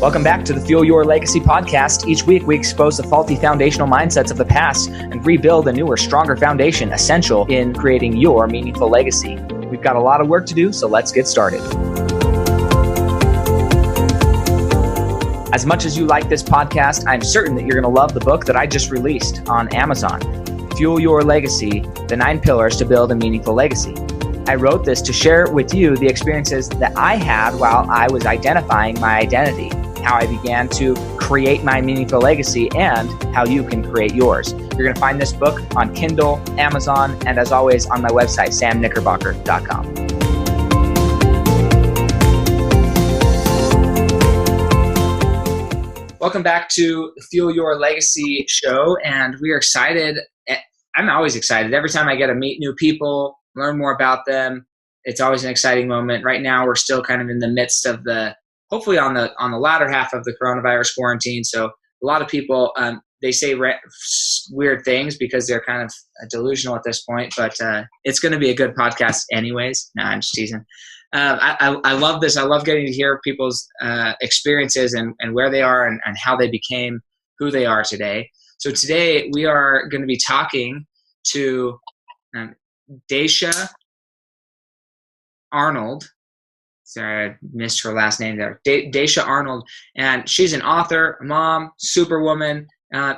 Welcome back to the Fuel Your Legacy podcast. Each week, we expose the faulty foundational mindsets of the past and rebuild a newer, stronger foundation essential in creating your meaningful legacy. We've got a lot of work to do, so let's get started. As much as you like this podcast, I'm certain that you're going to love the book that I just released on Amazon, Fuel Your Legacy, The 9 Pillars to Build a Meaningful Legacy. I wrote this to share with you the experiences that I had while I was identifying my identity, how I began to create my meaningful legacy, and how you can create yours. You're going to find this book on Kindle, Amazon, and as always on my website, samknickerbocker.com. Welcome back to the Fuel Your Legacy show, and we are excited. I'm always excited. Every time I get to meet new people, learn more about them, it's always an exciting moment. Right now, we're still kind of in the midst of hopefully on the latter half of the coronavirus quarantine. So a lot of people, they say weird things because they're kind of delusional at this point, but it's going to be a good podcast anyways. No, I'm just teasing. I love this. I love getting to hear people's experiences and where they are and how they became who they are today. So today we are going to be talking to Dacia Arnold. Sorry, I missed her last name there. Dacia Arnold. And she's an author, a mom, superwoman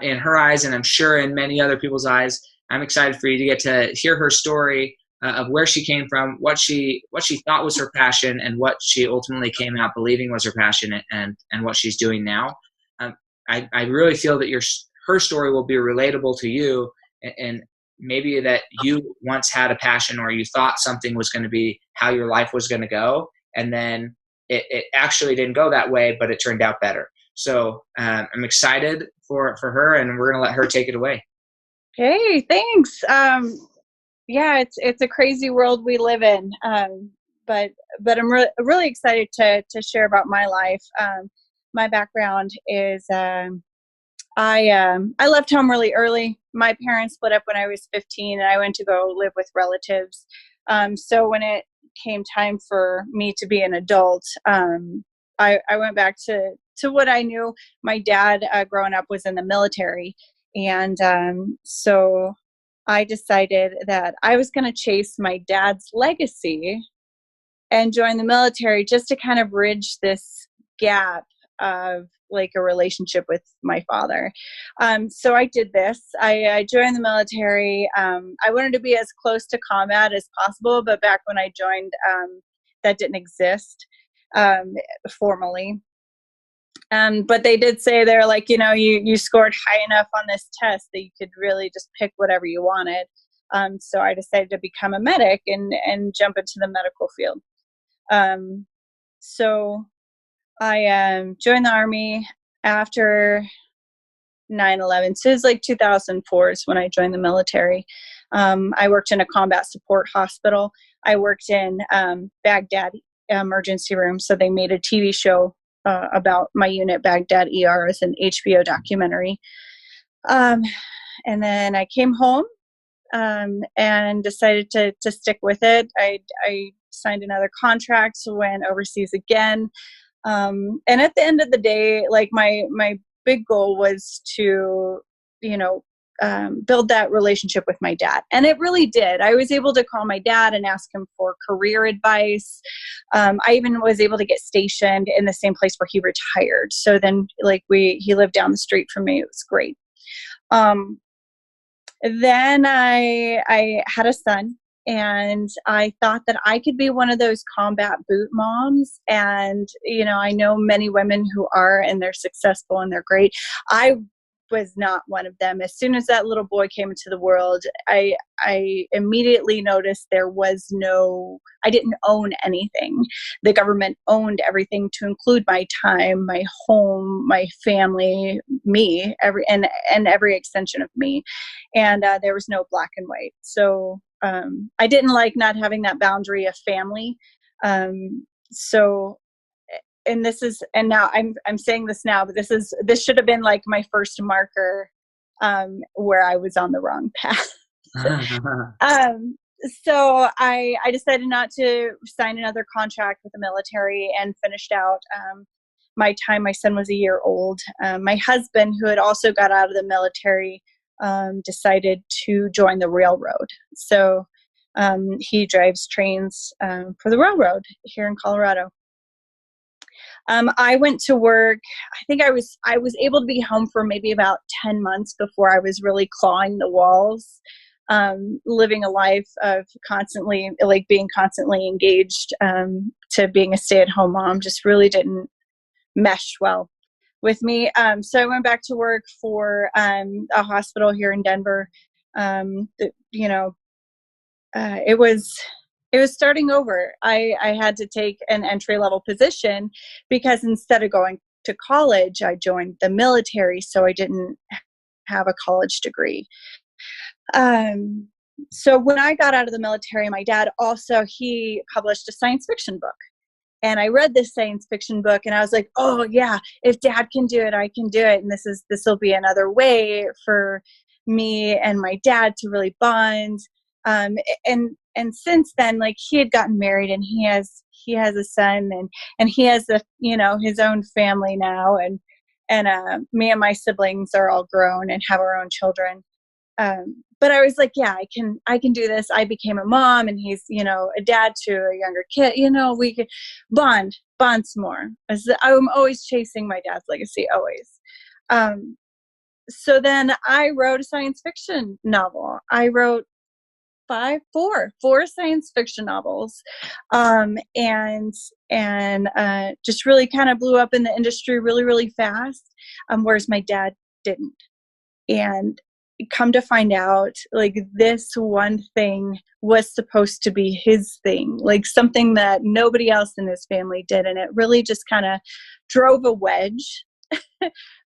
in her eyes, and I'm sure in many other people's eyes. I'm excited for you to get to hear her story of where she came from, what she thought was her passion, and what she ultimately came out believing was her passion, and what she's doing now. I really feel that her story will be relatable to you, and maybe that you once had a passion or you thought something was going to be how your life was going to go, and then it actually didn't go that way, but it turned out better. So I'm excited for her, and we're going to let her take it away. Hey, thanks. Yeah, it's a crazy world we live in, but I'm really excited to share about my life. My background is I left home really early. My parents split up when I was 15, and I went to go live with relatives. So when it came time for me to be an adult, I went back to what I knew. My dad, growing up, was in the military, and so I decided that I was going to chase my dad's legacy and join the military just to kind of bridge this gap of like a relationship with my father. So I did this. I joined the military. I wanted to be as close to combat as possible, but back when I joined, that didn't exist formally. But they did say they're like, you scored high enough on this test that you could really just pick whatever you wanted. So I decided to become a medic and jump into the medical field. So I joined the Army after 9/11. So it was like 2004 is when I joined the military. I worked in a combat support hospital. I worked in Baghdad emergency room. So they made a TV show about my unit, Baghdad ER, as an HBO documentary. And then I came home and decided to stick with it. I signed another contract, went overseas again. And at the end of the day, like my big goal was to, build that relationship with my dad. And it really did. I was able to call my dad and ask him for career advice. I even was able to get stationed in the same place where he retired. So then he lived down the street from me. It was great. Then I had a son, and I thought that I could be one of those combat boot moms. And, I know many women who are, and they're successful and they're great. I was not one of them. As soon as that little boy came into the world, I immediately noticed I didn't own anything. The government owned everything, to include my time, my home, my family, me, every extension of me. And there was no black and white. So I didn't like not having that boundary of family. And now I'm saying this now, but this should have been like my first marker where I was on the wrong path. So I decided not to sign another contract with the military and finished out. my son was a year old. My husband, who had also got out of the military, decided to join the railroad. So he drives trains for the railroad here in Colorado. I went to work. I think I was able to be home for maybe about 10 months before I was really clawing the walls, living a life of constantly, like being constantly engaged, to being a stay-at-home mom just really didn't mesh well with me. So I went back to work for a hospital here in Denver. You know, it was starting over. I had to take an entry level position because instead of going to college, I joined the military, so I didn't have a college degree. So when I got out of the military, my dad also, he published a science fiction book. And I read this science fiction book and I was like, oh yeah, if dad can do it, I can do it. And this will be another way for me and my dad to really bond. And since then, like, he had gotten married and he has a son, and he has his own family now. And me and my siblings are all grown and have our own children. But I was like, yeah, I can do this. I became a mom and he's, a dad to a younger kid, we could bond some more. I'm always chasing my dad's legacy, always. So then I wrote a science fiction novel. I wrote four science fiction novels, and just really kind of blew up in the industry really, really fast, whereas my dad didn't. And come to find out, like, this one thing was supposed to be his thing, like something that nobody else in his family did. And it really just kind of drove a wedge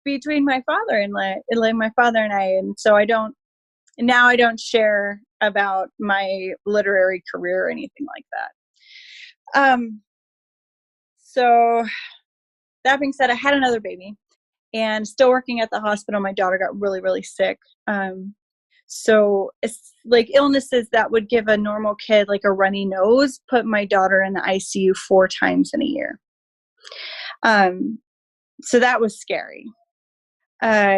between my father and my father and I. And so I don't share about my literary career or anything like that. So that being said, I had another baby. And still working at the hospital, my daughter got really, really sick. So it's like illnesses that would give a normal kid like a runny nose, put my daughter in the ICU 4 times in a year. So that was scary.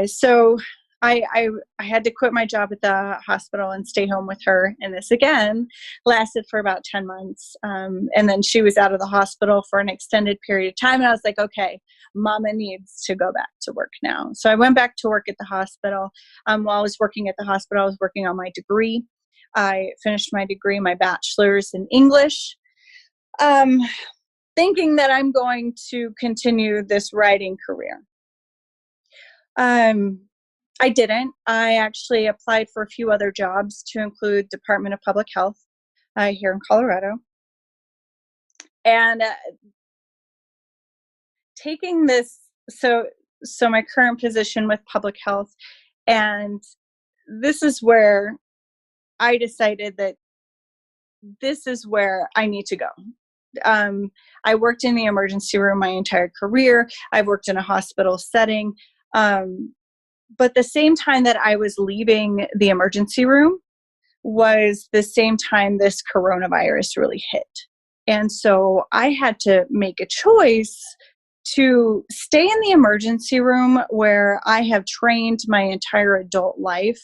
So I had to quit my job at the hospital and stay home with her. And this again lasted for about 10 months. And then she was out of the hospital for an extended period of time. And I was like, okay, mama needs to go back to work now. So I went back to work at the hospital. While I was working at the hospital, I was working on my degree. I finished my degree, my bachelor's in English, thinking that I'm going to continue this writing career. I didn't. I actually applied for a few other jobs, to include Department of Public Health here in Colorado. And taking this, so my current position with public health, and this is where I decided that this is where I need to go. I worked in the emergency room my entire career. I've worked in a hospital setting. But the same time that I was leaving the emergency room was the same time this coronavirus really hit. And so I had to make a choice to stay in the emergency room, where I have trained my entire adult life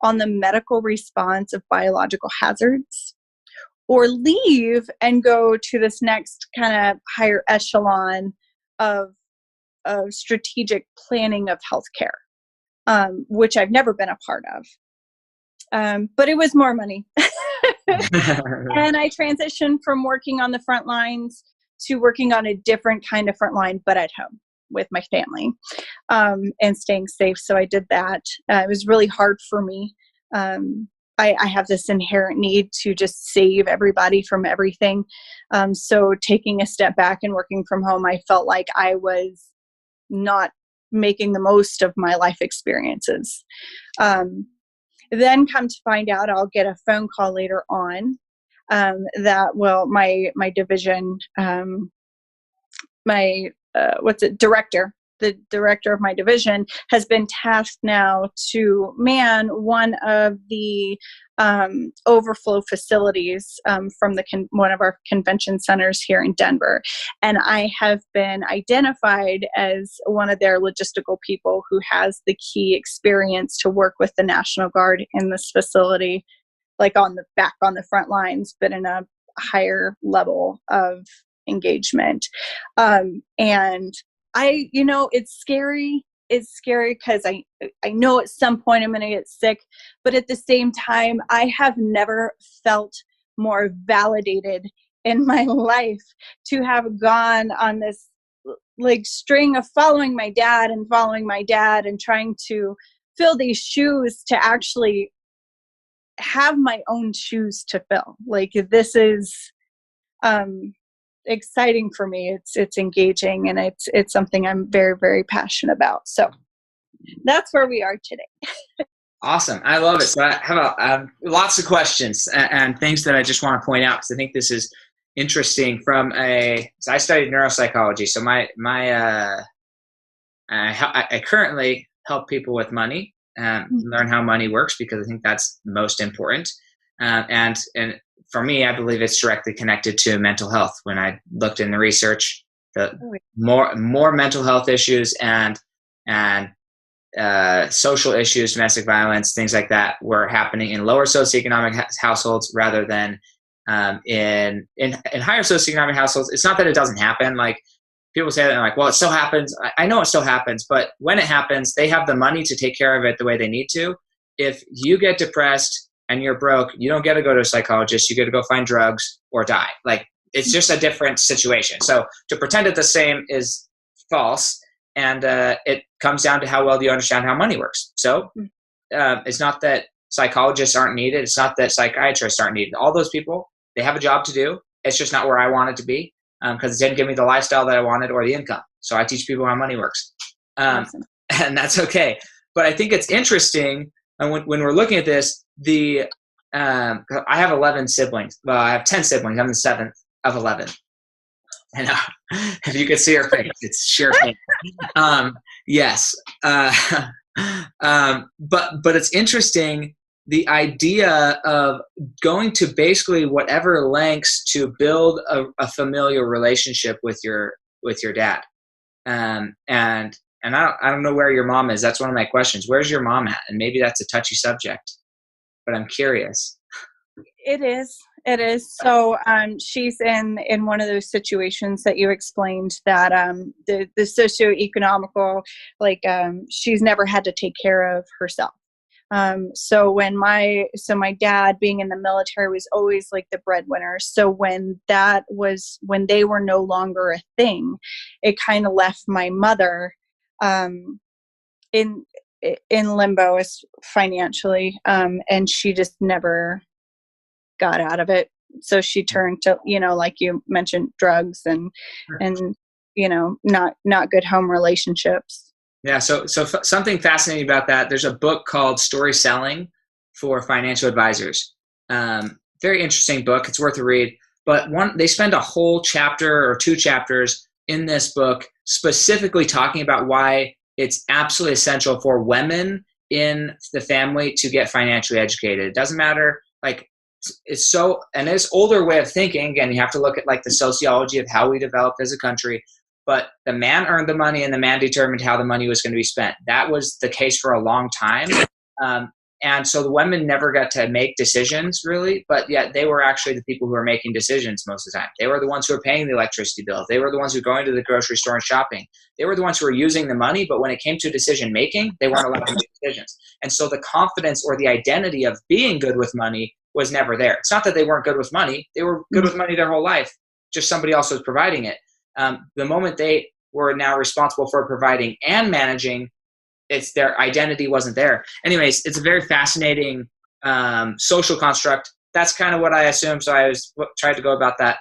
on the medical response of biological hazards, or leave and go to this next kind of higher echelon of strategic planning of healthcare. Which I've never been a part of. But it was more money. And I transitioned from working on the front lines to working on a different kind of front line, but at home with my family, and staying safe. So I did that. It was really hard for me. I have this inherent need to just save everybody from everything. So taking a step back and working from home, I felt like I was not making the most of my life experiences. Then come to find out, I'll get a phone call later on that, well, my division, director the director of my division, has been tasked now to man one of the overflow facilities from one of our convention centers here in Denver. And I have been identified as one of their logistical people who has the key experience to work with the National Guard in this facility, like on the front lines, but in a higher level of engagement. And it's scary. It's scary because I know at some point I'm going to get sick, but at the same time, I have never felt more validated in my life to have gone on this like string of following my dad and trying to fill these shoes to actually have my own shoes to fill. Like, this is exciting for me. It's engaging, and it's something I'm very, very passionate about. So that's where we are today. Awesome. I love it. So I have lots of questions and things that I just want to point out, because I think this is interesting so I studied neuropsychology. So I currently help people with money and learn how money works, because I think that's most important. And for me, I believe it's directly connected to mental health. When I looked in the research, the more mental health issues and social issues, domestic violence, things like that, were happening in lower socioeconomic households rather than in higher socioeconomic households. It's not that it doesn't happen. Like, people say that, and I'm like, well, it still happens. I know it still happens, but when it happens, they have the money to take care of it the way they need to. If you get depressed and you're broke, you don't get to go to a psychologist. You get to go find drugs or die. Like, it's just a different situation. So to pretend it's the same is false. And it comes down to how well do you understand how money works. So it's not that psychologists aren't needed. It's not that psychiatrists aren't needed. All those people, they have a job to do. It's just not where I want it to be, because it didn't give me the lifestyle that I wanted or the income. So I teach people how money works. Awesome. And that's okay. But I think it's interesting, and when we're looking at this, I have 11 siblings. Well, I have 10 siblings. I'm the 7th of 11. And if you could see her face, it's sheer pain. Yes. But it's interesting, the idea of going to basically whatever lengths to build a familial relationship with your dad. And I don't know where your mom is. That's one of my questions. Where's your mom at? And maybe that's a touchy subject, but I'm curious. It is. So she's in one of those situations that you explained, that the socioeconomical, like she's never had to take care of herself. So my dad, being in the military, was always like the breadwinner. So when they were no longer a thing, it kind of left my mother in limbo as financially, and she just never got out of it. So she turned to, like you mentioned, drugs and not good home relationships. Yeah. So something fascinating about that, there's a book called Story Selling for Financial Advisors. Very interesting book. It's worth a read. But they spend a whole chapter or 2 chapters in this book specifically talking about why it's absolutely essential for women in the family to get financially educated. It doesn't matter, like, it's older way of thinking. Again, you have to look at like the sociology of how we developed as a country, but the man earned the money and the man determined how the money was going to be spent. That was the case for a long time. And so the women never got to make decisions really, but yet they were actually the people who were making decisions most of the time. They were the ones who were paying the electricity bill. They were the ones who were going to the grocery store and shopping. They were the ones who were using the money, but when it came to decision making, they weren't allowed to make decisions. And so the confidence or the identity of being good with money was never there. It's not that they weren't good with money. They were good with money their whole life. Just somebody else was providing it. The moment they were now responsible for providing and managing, their identity wasn't there. Anyways, it's a very fascinating social construct. That's kind of what I assumed. So I tried to go about that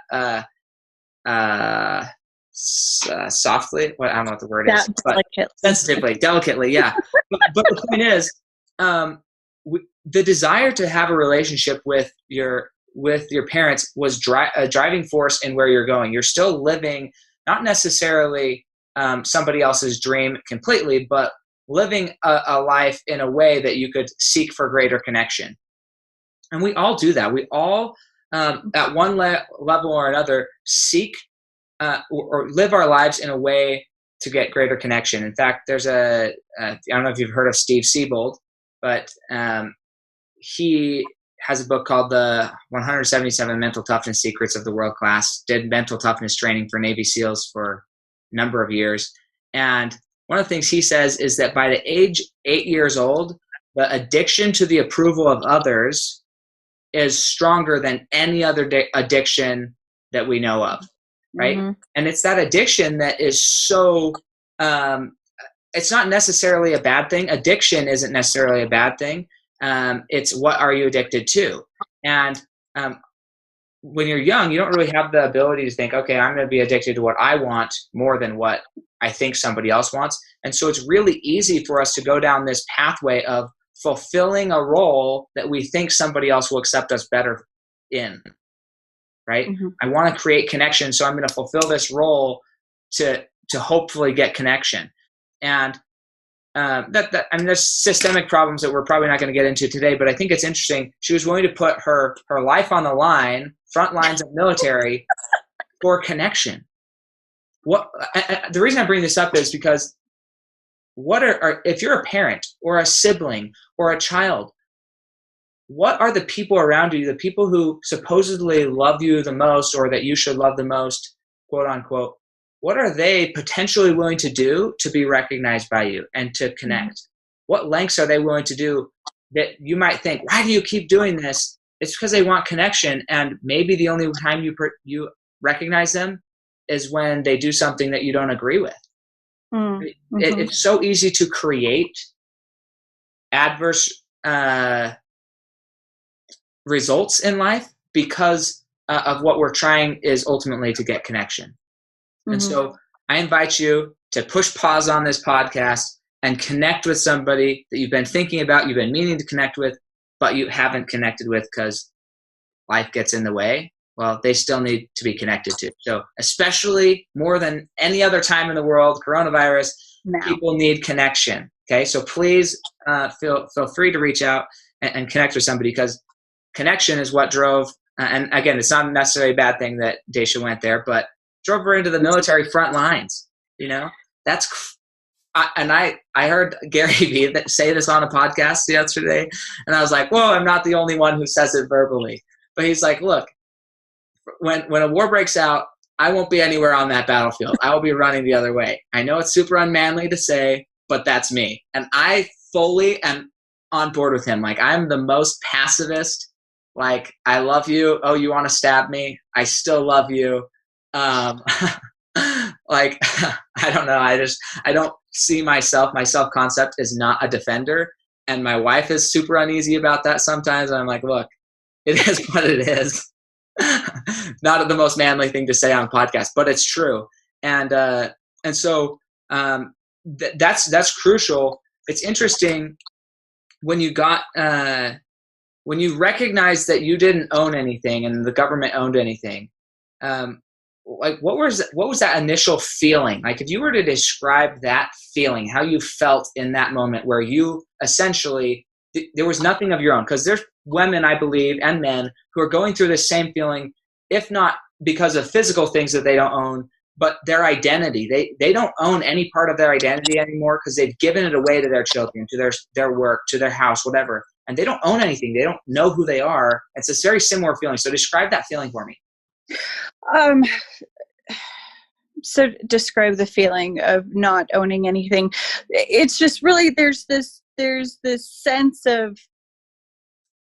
softly. I don't know what the word is. But sensitively, delicately, yeah. but the point is, the desire to have a relationship with your parents was a driving force in where you're going. You're still living, not necessarily somebody else's dream completely, but living a life in a way that you could seek for greater connection. And we all do that. We all, at one level or another, seek or live our lives in a way to get greater connection. In fact, there's I don't know if you've heard of Steve Siebold, but he has a book called The 177 Mental Toughness Secrets of the World Class, did mental toughness training for Navy SEALs for a number of years. And one of the things he says is that by the age 8 years old, the addiction to the approval of others is stronger than any other addiction that we know of, right? Mm-hmm. And it's that addiction that is so, it's not necessarily a bad thing. Addiction isn't necessarily a bad thing. It's what are you addicted to? And when you're young, you don't really have the ability to think, okay, I'm going to be addicted to what I want more than what I think somebody else wants. And so it's really easy for us to go down this pathway of fulfilling a role that we think somebody else will accept us better in, right? Mm-hmm. I want to create connection, so I'm going to fulfill this role to hopefully get connection. And I mean, there's systemic problems that we're probably not going to get into today, but I think it's interesting. She was willing to put her life on the line, front lines of military, for connection. The reason I bring this up is because if you're a parent or a sibling or a child, what are the people around you, the people who supposedly love you the most or that you should love the most, quote unquote, what are they potentially willing to do to be recognized by you and to connect? Mm-hmm. What lengths are they willing to do that you might think, why do you keep doing this? It's because they want connection, and maybe the only time you recognize them is when they do something that you don't agree with. Mm-hmm. It's so easy to create adverse results in life because of what we're trying is ultimately to get connection. Mm-hmm. And so I invite you to push pause on this podcast and connect with somebody that you've been thinking about, you've been meaning to connect with, but you haven't connected with because life gets in the way. Well, they still need to be connected to. So especially more than any other time in the world, coronavirus, people need connection. Okay, so please feel free to reach out and connect with somebody, because connection is what drove, and again, it's not necessarily a bad thing that Dacia went there, but drove her into the military front lines. You know, and I heard Gary Vee say this on a podcast yesterday, and I was like, whoa, I'm not the only one who says it verbally. But he's like, look, when a war breaks out, I won't be anywhere on that battlefield. I will be running the other way. I know it's super unmanly to say, but that's me. And I fully am on board with him. Like, I'm the most pacifist. Like, I love you. Oh, you want to stab me? I still love you. Like, I don't know. I don't see myself. My self-concept is not a defender. And my wife is super uneasy about that sometimes. I'm like, look, it is what it is. Not the most manly thing to say on a podcast, but it's true. And so that's crucial. It's interesting when you recognize that you didn't own anything and the government owned anything. Like, what was that initial feeling? Like, if you were to describe that feeling, how you felt in that moment where you essentially, there was nothing of your own, because there's women, I believe, and men who are going through the same feeling, if not because of physical things that they don't own, but their identity. They don't own any part of their identity anymore because they've given it away to their children, to their work, to their house, whatever. And they don't own anything. They don't know who they are. It's a very similar feeling. So describe that feeling for me. So describe the feeling of not owning anything. It's just really, there's this sense of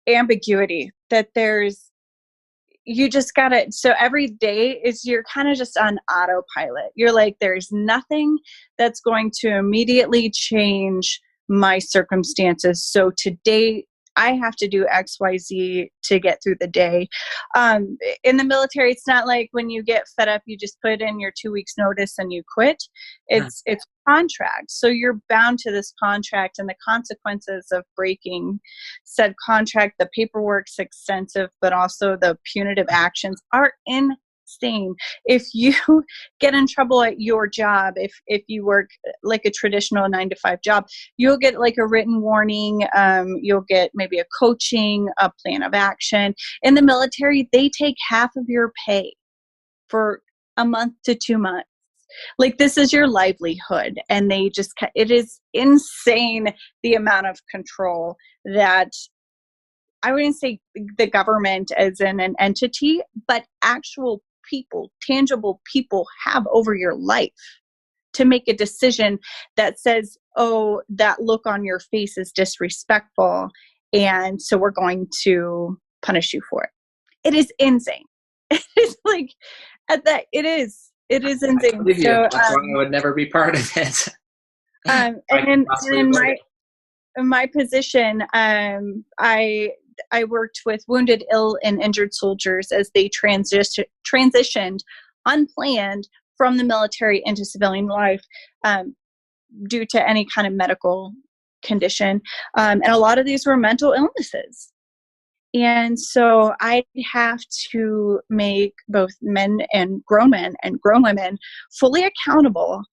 ambiguity that you just gotta, so every day you're kind of just on autopilot. You're like, there's nothing that's going to immediately change my circumstances. So today I have to do X, Y, Z to get through the day. In the military, it's not like when you get fed up, you just put in your 2 weeks notice and you quit. It's contract. So you're bound to this contract, and the consequences of breaking said contract, the paperwork's extensive, but also the punitive actions are insane. If you get in trouble at your job, if you work like a traditional 9 to 5 job, you'll get like a written warning. You'll get maybe a coaching, a plan of action. In the military, they take half of your pay for a month to 2 months. Like, this is your livelihood. And they just, it is insane the amount of control that, I wouldn't say the government as in an entity, but actual people, tangible people have over your life to make a decision that says, oh, that look on your face is disrespectful, and so we're going to punish you for it. It is insane. It's like, at that, it is insane. So, that's why I would never be part of it. And in my position, I worked with wounded, ill, and injured soldiers as they transitioned unplanned from the military into civilian life due to any kind of medical condition. And a lot of these were mental illnesses. And so I have to make both men and grown women fully accountable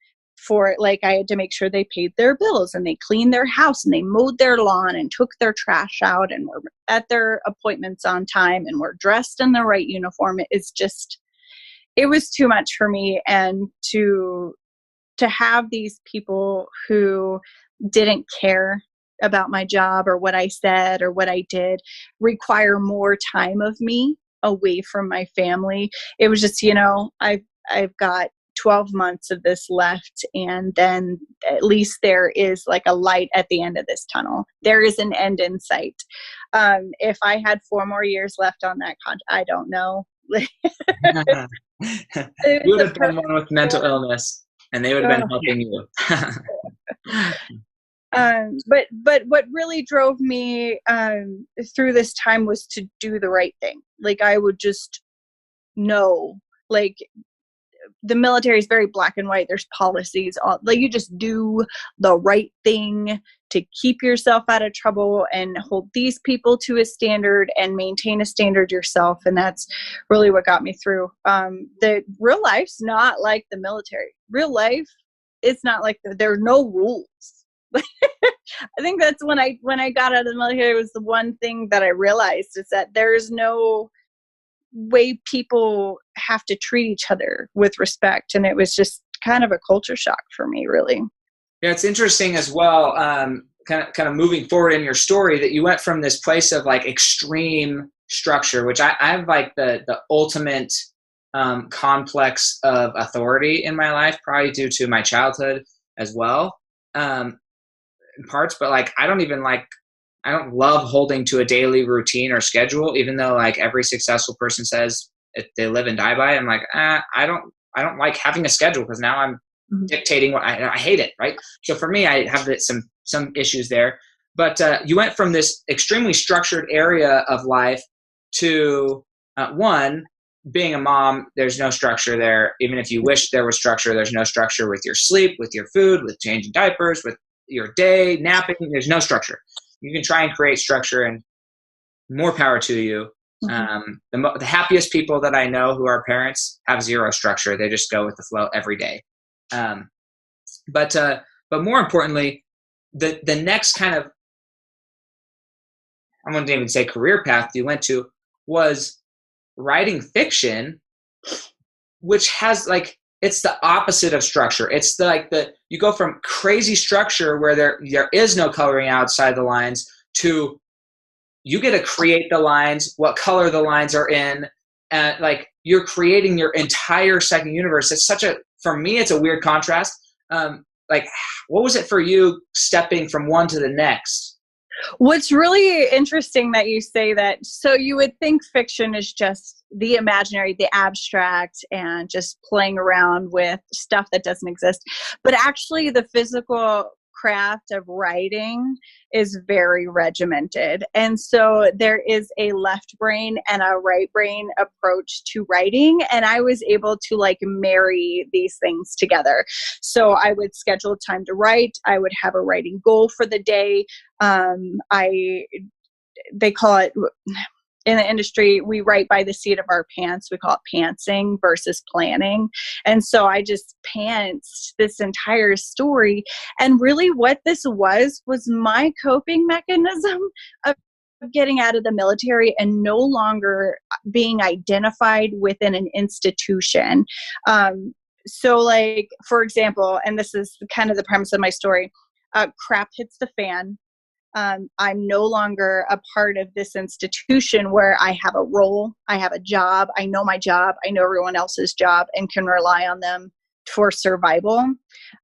for it. Like, I had to make sure they paid their bills and they cleaned their house and they mowed their lawn and took their trash out and were at their appointments on time and were dressed in the right uniform. It was too much for me. And to have these people who didn't care about my job or what I said or what I did require more time of me away from my family. It was just, I've got 12 months of this left, and then at least there is like a light at the end of this tunnel. There is an end in sight. If I had 4 more years left on that contract, I don't know. You would have done one with mental illness, and they would have been helping you. But what really drove me through this time was to do the right thing. Like, I would just know, like, the military is very black and white. There's policies on, like, you just do the right thing to keep yourself out of trouble and hold these people to a standard and maintain a standard yourself. And that's really what got me through. The real life's not like the military. Real life, it's not like there are no rules. I think that's when I got out of the military, was the one thing that I realized, is that there's no way people have to treat each other with respect. And it was just kind of a culture shock for me, really. Yeah, it's interesting as well, kind of moving forward in your story, that you went from this place of like extreme structure, which I have like the ultimate complex of authority in my life, probably due to my childhood as well, in parts. But like, I don't love holding to a daily routine or schedule, even though like every successful person says they live and die by it. I'm like, I don't like having a schedule, because now I'm dictating what I hate it. Right. So for me, I have some issues there, but you went from this extremely structured area of life to one, being a mom. There's no structure there. Even if you wish there was structure, there's no structure with your sleep, with your food, with changing diapers, with your day, napping. There's no structure. You can try and create structure, and more power to you. The happiest people that I know who are parents have zero structure. They just go with the flow every day. But more importantly, the next kind of, I wouldn't even say career path you went to, was writing fiction, which has like, it's the opposite of structure. It's you go from crazy structure where there is no coloring outside the lines to you get to create the lines, what color the lines are in, and like you're creating your entire second universe. It's for me, it's a weird contrast. Like, what was it for you stepping from one to the next? What's really interesting that you say that. So you would think fiction is just the imaginary, the abstract, and just playing around with stuff that doesn't exist. But actually, the physical craft of writing is very regimented. And so there is a left brain and a right brain approach to writing. And I was able to like marry these things together. So I would schedule time to write. I would have a writing goal for the day. They call it, in the industry, we write by the seat of our pants. We call it pantsing versus planning. And so I just pantsed this entire story. And really what this was my coping mechanism of getting out of the military and no longer being identified within an institution. So like, for example, and this is kind of the premise of my story, crap hits the fan. I'm no longer a part of this institution where I have a role, I have a job, I know my job, I know everyone else's job, and can rely on them for survival,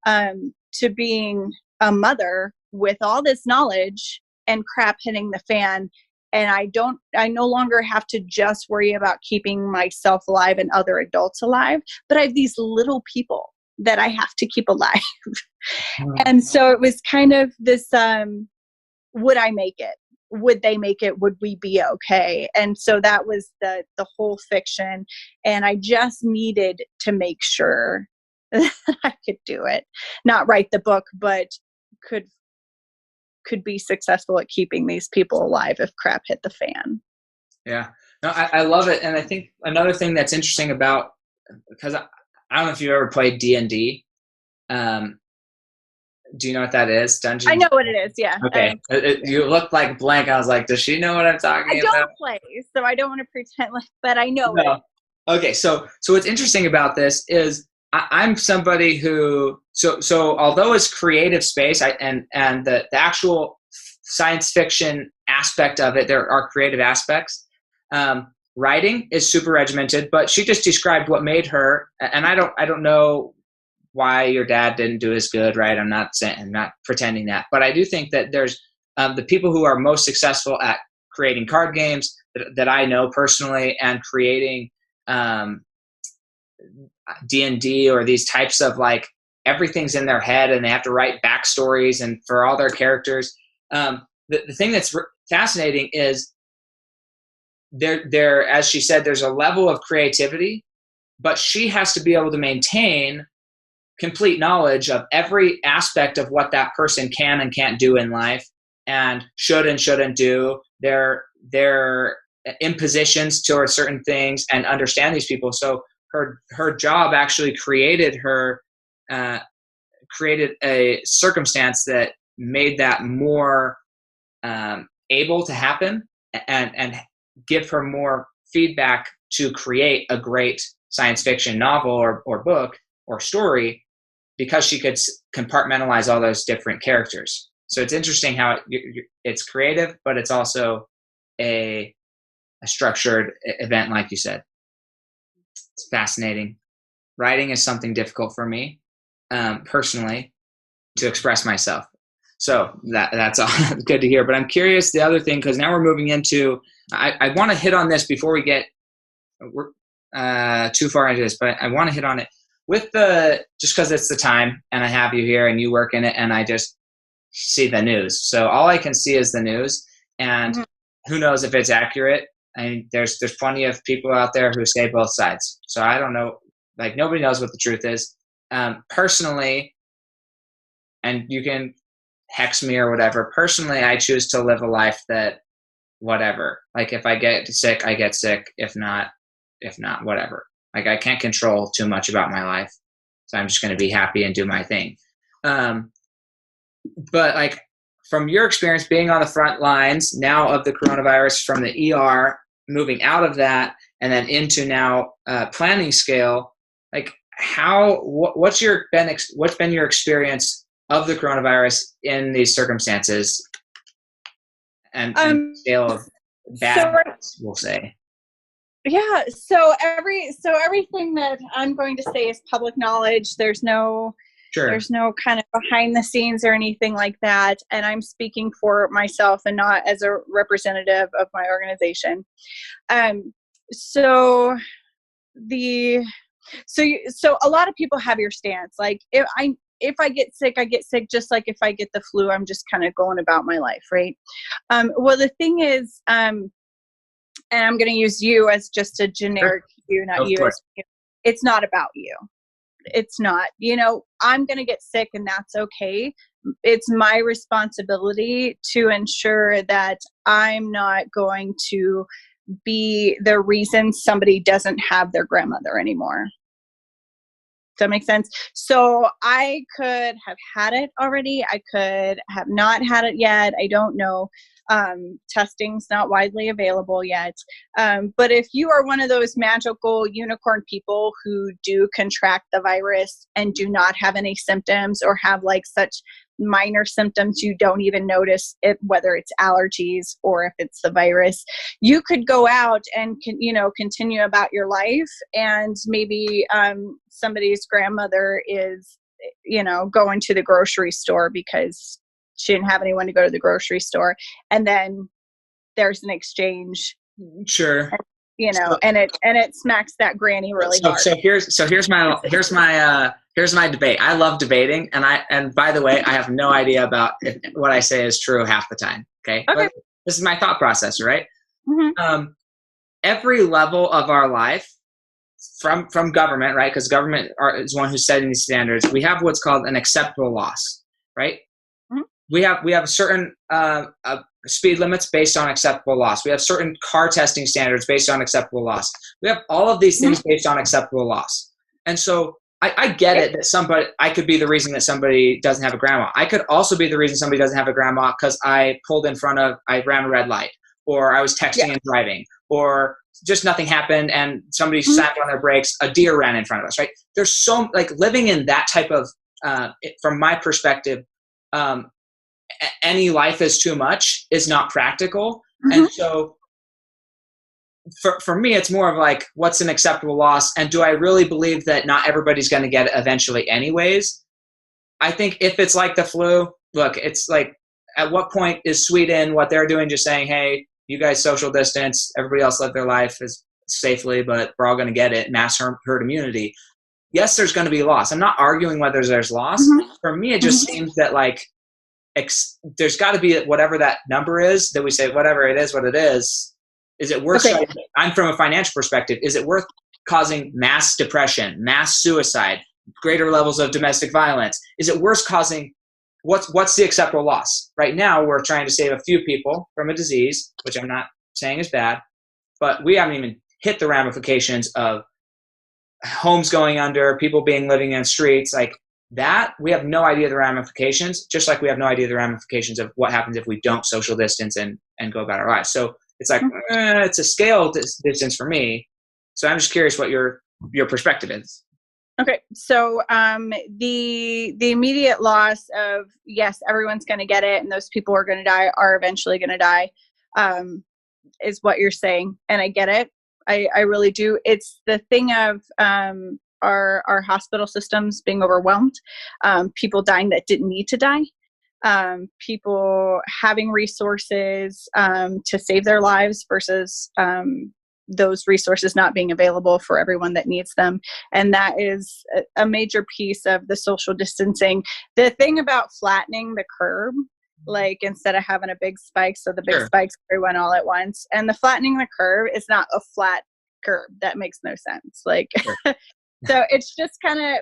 to being a mother with all this knowledge and crap hitting the fan. And I no longer have to just worry about keeping myself alive and other adults alive, but I have these little people that I have to keep alive. And so it was kind of this, would I make it? Would they make it? Would we be okay? And so that was the whole fiction. And I just needed to make sure that I could do it, not write the book, but could be successful at keeping these people alive if crap hit the fan. Yeah, no, I love it. And I think another thing that's interesting about, because I don't know if you've ever played D&D. Do you know what that is? Dungeon? I know what it is. Yeah. Okay. You looked like blank. I was like, does she know what I'm talking about? I don't play, so I don't want to pretend like, but I know it. Okay. So what's interesting about this is I'm somebody who, so although it's creative space, and the actual science fiction aspect of it, there are creative aspects. Writing is super regimented, but she just described what made her, and I don't know why your dad didn't do as good, right? I'm not pretending that, but I do think that there's the people who are most successful at creating card games that I know personally, and creating D&D or these types of, like, everything's in their head and they have to write backstories and for all their characters. The thing that's fascinating is there, as she said, there's a level of creativity, but she has to be able to maintain complete knowledge of every aspect of what that person can and can't do in life, and should and shouldn't do, their impositions towards certain things, and understand these people. So her job actually created a circumstance that made that more able to happen, and give her more feedback to create a great science fiction novel or book or story, because she could compartmentalize all those different characters. So it's interesting how it's creative, but it's also a structured event, like you said. It's fascinating. Writing is something difficult for me, personally, to express myself. So that's all good to hear. But I'm curious, the other thing, because now we're moving into, I want to hit on this before we get too far into this, but I want to hit on it with just because it's the time and I have you here and you work in it, and I just see the news. So all I can see is the news, and who knows if it's accurate. I mean, there's plenty of people out there who say both sides. So I don't know, like, nobody knows what the truth is. Personally, and you can hex me or whatever, personally, I choose to live a life that whatever. Like, if I get sick, I get sick. If not, whatever. Like, I can't control too much about my life. So I'm just going to be happy and do my thing. But, like, from your experience being on the front lines now of the coronavirus, from the ER, moving out of that, and then into now planning scale, like, what's been your experience of the coronavirus in these circumstances, and scale of bad, we'll say? Yeah. So everything that I'm going to say is public knowledge. There's no kind of behind the scenes or anything like that. And I'm speaking for myself and not as a representative of my organization. So a lot of people have your stance. Like, if I get sick, I get sick, just like if I get the flu, I'm just kind of going about my life. Right. Well, the thing is, and I'm going to use you as just a generic you, not you. It's not about you. It's not, I'm going to get sick, and that's okay. It's my responsibility to ensure that I'm not going to be the reason somebody doesn't have their grandmother anymore. Does that make sense? So I could have had it already. I could have not had it yet. I don't know. Testing's not widely available yet. But if you are one of those magical unicorn people who do contract the virus and do not have any symptoms, or have like such minor symptoms you don't even notice it, whether it's allergies or if it's the virus, you could go out and continue about your life, and maybe somebody's grandmother is going to the grocery store because she didn't have anyone to go to the grocery store, and then there's an exchange. Sure. And it smacks that granny really hard. So here's my debate. I love debating, and by the way, I have no idea about if what I say is true half the time. Okay. But this is my thought process, right? Mm-hmm. Every level of our life, from government, right? Because government is one who's setting these standards. We have what's called an acceptable loss, right? Mm-hmm. We have certain speed limits based on acceptable loss. We have certain car testing standards based on acceptable loss. We have all of these things based on acceptable loss. And so I get it that I could be the reason that somebody doesn't have a grandma. I could also be the reason somebody doesn't have a grandma because I ran a red light, or I was texting and driving, or just nothing happened and somebody sat on their brakes, a deer ran in front of us, right? There's so, like, living in that type of, from my perspective, any life is too much is not practical. Mm-hmm. And so for me, it's more of like, what's an acceptable loss? And do I really believe that not everybody's going to get it eventually anyways? I think if it's like the flu, look, it's like, at what point is Sweden, what they're doing, just saying, hey, you guys social distance, everybody else live their life as safely, but we're all going to get it, mass herd immunity. Yes, there's going to be loss. I'm not arguing whether there's loss. Mm-hmm. For me, it just seems that, like, there's got to be whatever that number is that we say, whatever it is, what it is it worth, I'm from a financial perspective, is it worth causing mass depression, mass suicide, greater levels of domestic violence? Is it worth causing, what's the acceptable loss? Right now, we're trying to save a few people from a disease, which I'm not saying is bad, but we haven't even hit the ramifications of homes going under, people living in streets, like that. We have no idea the ramifications, just like we have no idea the ramifications of what happens if we don't social distance and go about our lives. So it's like, it's a scale distance for me. So I'm just curious what your perspective is. Okay. So the immediate loss of, yes, everyone's going to get it, and those people are going to die, are eventually going to die, is what you're saying. And I get it. I really do. It's the thing of our hospital systems being overwhelmed, people dying that didn't need to die, people having resources to save their lives versus those resources not being available for everyone that needs them. And that is a major piece of the social distancing. The thing about flattening the curve, like, instead of having a big spike, so the big spikes everyone all at once, and the flattening the curve is not a flat curve. That makes no sense. Like, so it's just kind of,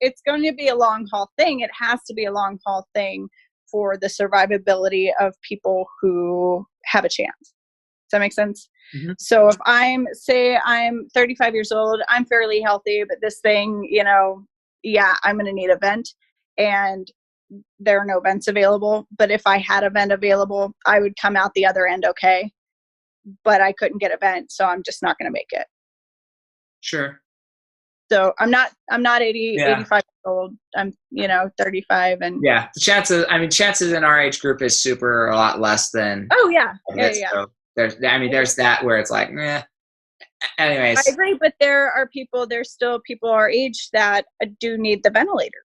it's going to be a long haul thing. It has to be a long haul thing for the survivability of people who have a chance. Does that make sense? Mm-hmm. So if I'm 35 years old, I'm fairly healthy, but this thing, I'm going to need a vent, and there are no vents available. But if I had a vent available, I would come out the other end okay. But I couldn't get a vent, so I'm just not going to make it. Sure. So I'm not 85 years old. I'm 35, and the chances in our age group is a lot less than. Oh yeah. So there's that where it's like, anyways. I agree, but there's still people our age that do need the ventilator.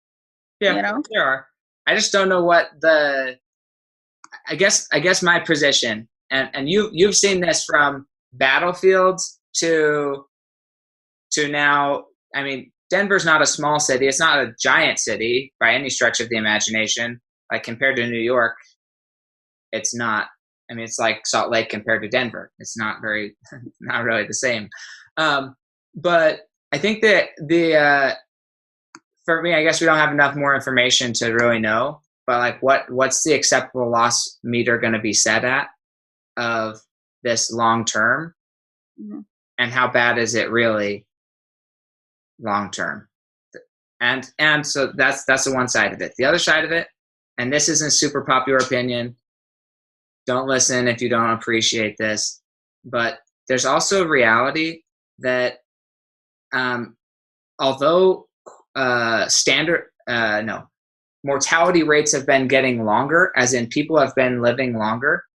Yeah, there are. I just don't know what I guess my position, and you've seen this from battlefields to now. I mean, Denver's not a small city. It's not a giant city by any stretch of the imagination. Like, compared to New York, it's not. I mean, it's like Salt Lake compared to Denver. It's not really the same. But I think that for me, I guess we don't have enough more information to really know. But, like, what's the acceptable loss meter going to be set at of this long term, Mm-hmm. and how bad is it really long term? And so that's the one side of it. The other side of it, and this isn't super popular opinion, don't listen if you don't appreciate this, but there's also a reality that although mortality rates have been getting longer, as in people have been living longer,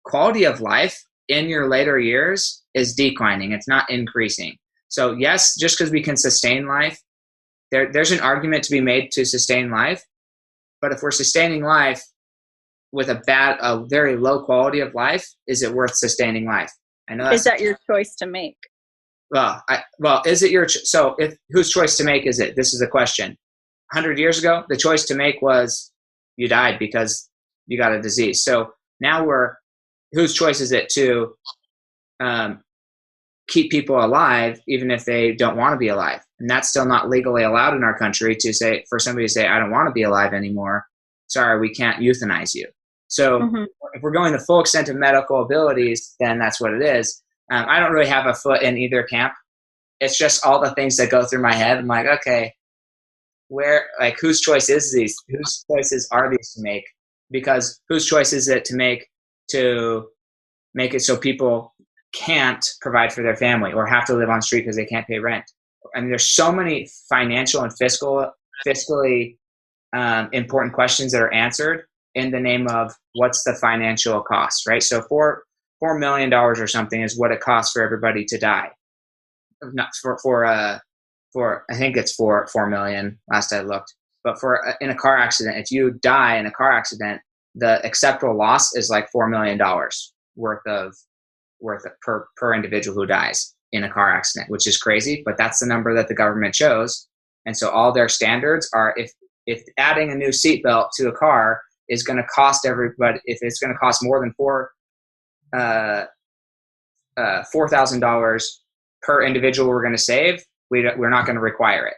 quality of life in your later years is declining. It's not increasing. So yes, just because we can sustain life, there's an argument to be made to sustain life. But if we're sustaining life with a very low quality of life, is it worth sustaining life? I know is that your choice to make? Well, is it your so if whose choice to make is it? This is a question. 100 years ago, the choice to make was you died because you got a disease. So now whose choice is it to keep people alive even if they don't want to be alive? And that's still not legally allowed in our country for somebody to say, I don't want to be alive anymore. Sorry, we can't euthanize you. So if we're going the full extent of medical abilities, then that's what it is. I don't really have a foot in either camp. It's just all the things that go through my head. I'm like, okay, whose choices are these to make? Because whose choice is it to make it so people can't provide for their family or have to live on the street because they can't pay rent? I mean, there's so many financial and fiscally important questions that are answered in the name of what's the financial cost, right? So $4 million or something is what it costs for everybody to die. Not for I think it's 4 million last I looked. But in a car accident, if you die in a car accident, the acceptable loss is like $4 million worth of per individual who dies in a car accident, which is crazy, but that's the number that the government chose. And so all their standards are, if adding a new seatbelt to a car is going to cost everybody, if it's going to cost more than $4,000 per individual we're going to save, we're not going to require it.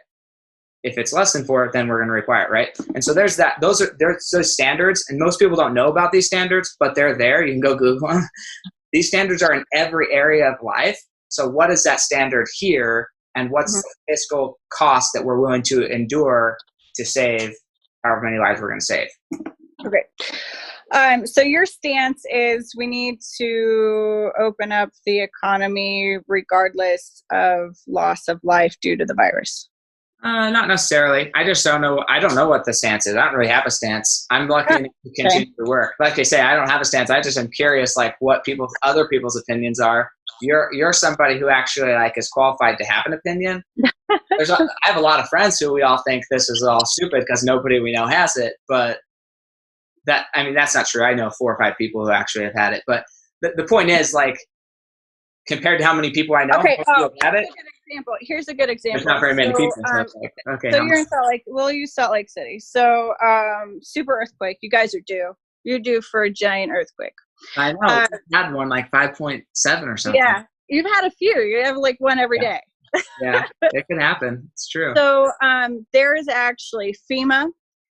If it's less than 4, then we're going to require it, right? And so there's that. There's those standards, and most people don't know about these standards, but they're there. You can go Google them. These standards are in every area of life. So what is that standard here, and what's the fiscal cost that we're willing to endure to save however many lives we're going to save? Okay. So your stance is we need to open up the economy regardless of loss of life due to the virus. Not necessarily. I just don't know. I don't know what the stance is. I don't really have a stance. I'm lucky enough to continue to work. Like I say, I don't have a stance. I just am curious, like what other people's opinions are. You're somebody who actually is qualified to have an opinion. I have a lot of friends who we all think this is all stupid because nobody we know has it. But that's not true. I know 4 or 5 people who actually have had it. But the point is, compared to how many people I know who have had it. Here's a good example. There's not very many people. Okay. So you're in Salt Lake. We'll use Salt Lake City. So super earthquake. You guys are due. You're due for a giant earthquake. I know. I had one 5.7 or something. Yeah. You've had a few. You have one every day. Yeah. It can happen. It's true. So there is actually FEMA,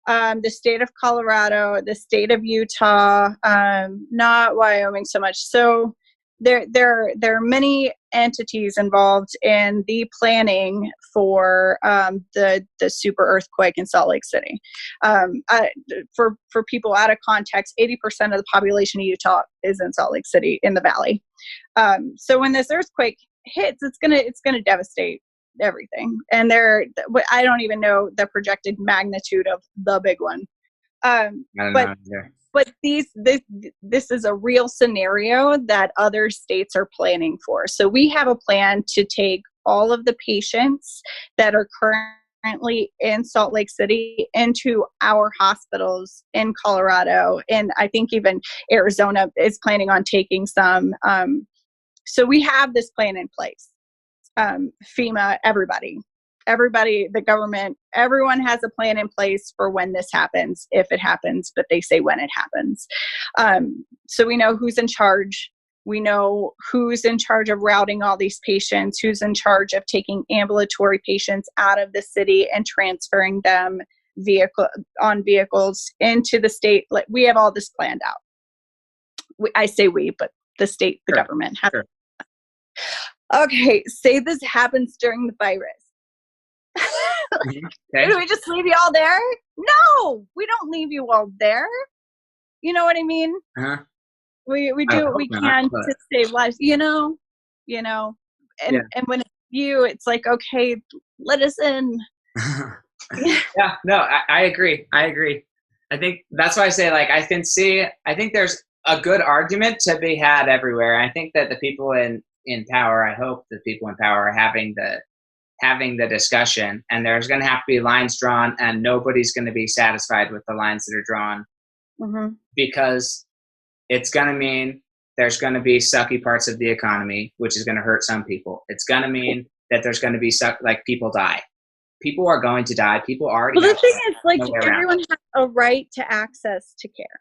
the state of Colorado, the state of Utah, not Wyoming so much. So there are many entities involved in the planning for the super earthquake in Salt Lake City. For people out of context, 80% of the population of Utah is in Salt Lake City in the valley. So when this earthquake hits, it's gonna devastate everything. And I don't even know the projected magnitude of the big one. But this is a real scenario that other states are planning for. So we have a plan to take all of the patients that are currently in Salt Lake City into our hospitals in Colorado. And I think even Arizona is planning on taking some. So we have this plan in place. FEMA, everybody, the government, everyone has a plan in place for when this happens, if it happens, but they say when it happens. So we know who's in charge. We know who's in charge of routing all these patients, who's in charge of taking ambulatory patients out of the city and transferring them vehicles into the state. We have all this planned out. I say we, but the state, the Sure. government has. Sure. Okay, say this happens during the virus. Mhm. Do Okay. we just leave you all there? No, we don't leave you all there. You know what I mean? Uh-huh. We I would do what hope we not, can but to save lives, you know, yeah. and when it's you, it's like, okay, let us in. Yeah, no, I agree. I agree. I think that's why I say, like, I think there's a good argument to be had everywhere. I think that the people in power, I hope the people in power are having the discussion, and there's going to have to be lines drawn, and nobody's going to be satisfied with the lines that are drawn, Mm-hmm. because it's going to mean there's going to be sucky parts of the economy, which is going to hurt some people. It's going to mean that there's going to be like people die. People are going to die. People already Well, the have thing is, like, no way around everyone has a right to access to care.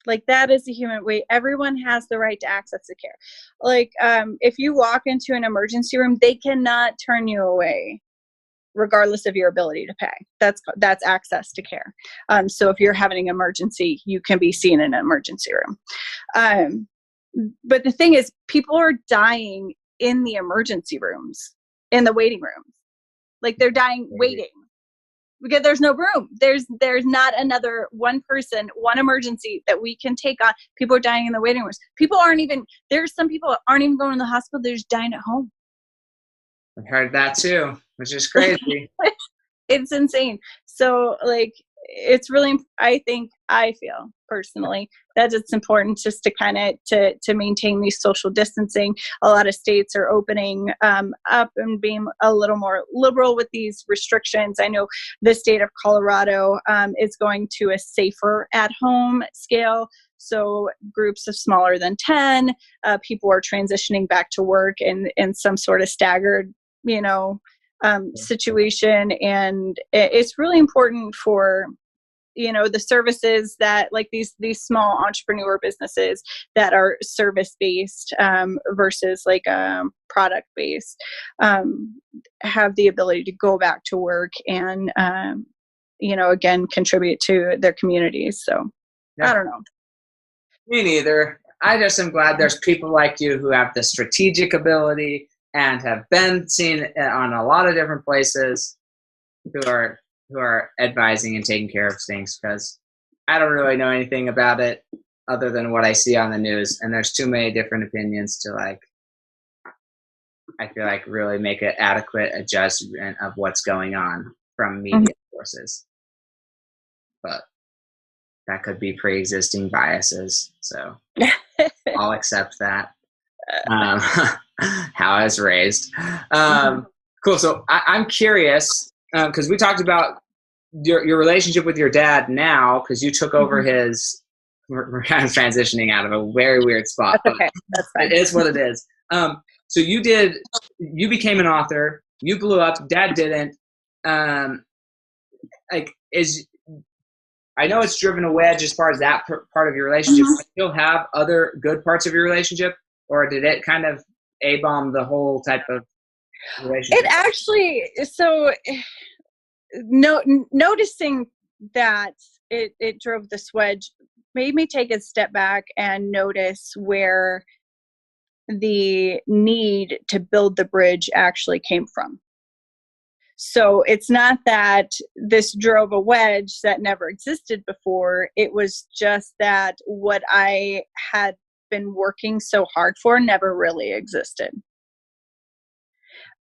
Like, that is a human way. Everyone has the right to access to care. Like, if you walk into an emergency room, they cannot turn you away, regardless of your ability to pay. That's access to care. So if you're having an emergency, you can be seen in an emergency room. But the thing is, people are dying in the emergency rooms, in the waiting rooms. Like, they're dying waiting because there's no room. There's not another one person, one emergency that we can take on. People are dying in the waiting rooms. There's some people that aren't even going to the hospital. They're just dying at home. I've heard that too, which is crazy. It's insane. So, like, it's really, I feel personally that it's important just to kind of to maintain these social distancing. A lot of states are opening up and being a little more liberal with these restrictions. I know the state of Colorado is going to a safer at home scale. So groups of smaller than 10, people are transitioning back to work in some sort of staggered, situation. And it's really important for, the services that, like, these small entrepreneur businesses that are service based versus like product based, have the ability to go back to work and again contribute to their communities. So Yeah. I don't know. Me neither. I just am glad there's people like you who have the strategic ability and have been seen on a lot of different places, who are advising and taking care of things, because I don't really know anything about it other than what I see on the news, and there's too many different opinions to, like, I feel like, really make an adequate adjustment of what's going on from media sources. But that could be pre-existing biases, so I'll accept that. How I was raised. Cool. So I'm curious, because we talked about your relationship with your dad now, because you took over his. We're kind of transitioning out of a very weird spot. That's okay. That's fine. It is what it is. So you became an author. You blew up. Dad didn't. I know it's driven a wedge as far as that part of your relationship. Do you still have other good parts of your relationship, or did it kind of A-bomb the whole type of relationship? It actually, so noticing that it drove this wedge made me take a step back and notice where the need to build the bridge actually came from. So it's not that this drove a wedge that never existed before. It was just that what I had been working so hard for never really existed.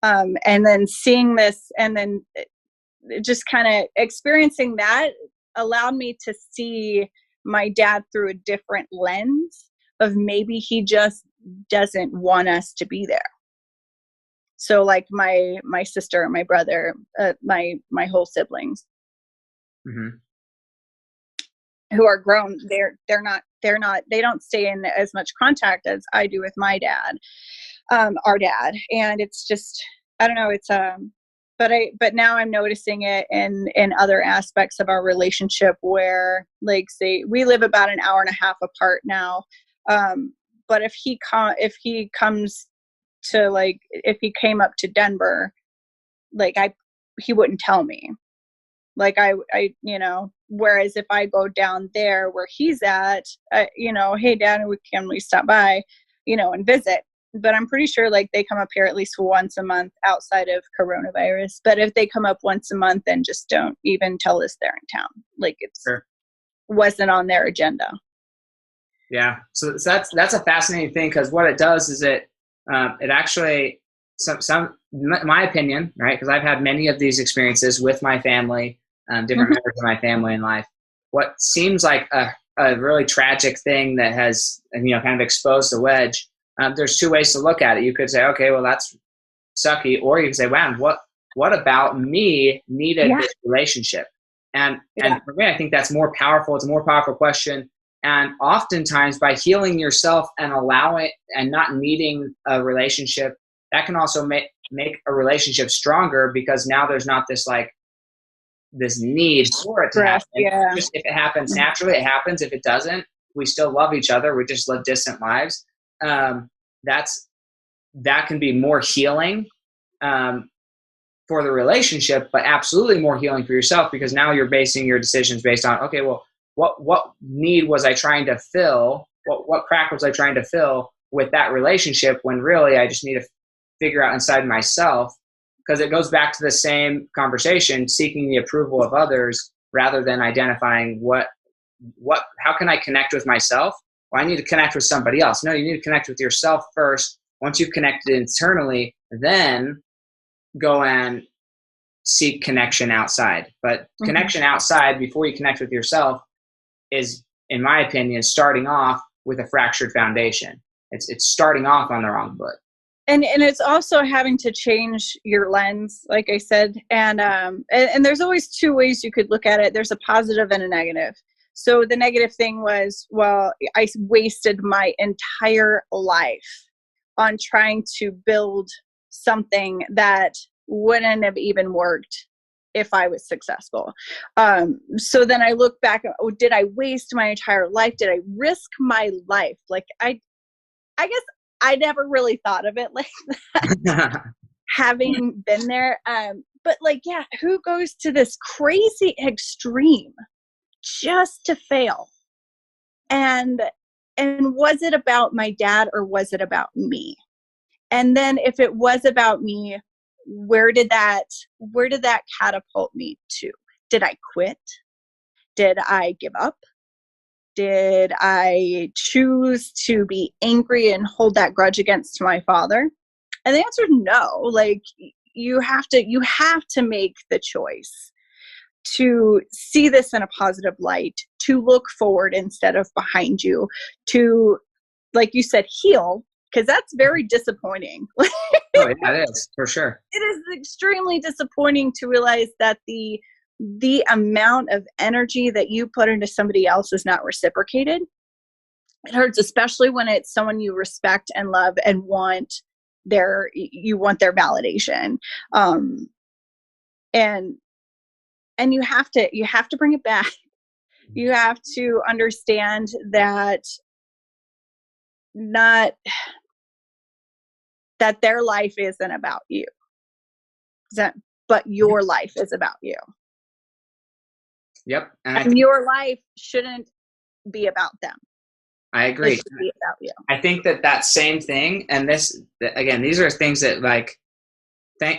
And then seeing this, and then just kind of experiencing that allowed me to see my dad through a different lens of maybe he just doesn't want us to be there. So, like, my sister, my brother, my whole siblings, who are grown, they don't stay in as much contact as I do with my dad, our dad, and it's just, I don't know, it's but now I'm noticing it in other aspects of our relationship where, like, say we live about an hour and a half apart now, but if he comes to, like, if he came up to Denver, like, he wouldn't tell me. Like whereas if I go down there where he's at, hey dad, can we stop by, and visit? But I'm pretty sure like they come up here at least once a month outside of coronavirus. But if they come up once a month and just don't even tell us they're in town, like Sure. wasn't on their agenda. Yeah. So that's a fascinating thing, because what it does is it actually, my opinion, right? Because I've had many of these experiences with my family, different members of my family in life. What seems like a really tragic thing that has, kind of exposed the wedge. There's two ways to look at it. You could say, okay, well, that's sucky. Or you could say, wow, what about me needed this relationship? And for me, I think that's more powerful. It's a more powerful question. And oftentimes by healing yourself and allowing and not needing a relationship, that can also make a relationship stronger, because now there's not this need for it to happen. Yeah. Just if it happens naturally, it happens. If it doesn't, we still love each other. We just live distant lives. That can be more healing for the relationship, but absolutely more healing for yourself, because now you're basing your decisions based on, okay, well, what need was I trying to fill? What crack was I trying to fill with that relationship, when really I just need to figure out inside myself? Because it goes back to the same conversation, seeking the approval of others rather than identifying how can I connect with myself? Well, I need to connect with somebody else. No, you need to connect with yourself first. Once you've connected internally, then go and seek connection outside. But connection outside before you connect with yourself is, in my opinion, starting off with a fractured foundation. It's starting off on the wrong foot. And it's also having to change your lens, like I said. And there's always two ways you could look at it. There's a positive and a negative. So the negative thing was, well, I wasted my entire life on trying to build something that wouldn't have even worked if I was successful. So then I look back, did I waste my entire life? Did I risk my life? Like I guess I never really thought of it like that, having been there. But who goes to this crazy extreme just to fail? And was it about my dad, or was it about me? And then if it was about me, where did that catapult me to? Did I quit? Did I give up? Did I choose to be angry and hold that grudge against my father? And the answer is no. Like, you have to make the choice to see this in a positive light, to look forward instead of behind you, to, like you said, heal, because that's very disappointing. Oh, yeah, it is, for sure. It is extremely disappointing to realize that the amount of energy that you put into somebody else is not reciprocated. It hurts, especially when it's someone you respect and love and you want their validation. And you have to bring it back. You have to understand that that their life isn't about you, but your life is about you. Yep. And your life shouldn't be about them. I agree. It should be about you. I think that same thing, and these are things that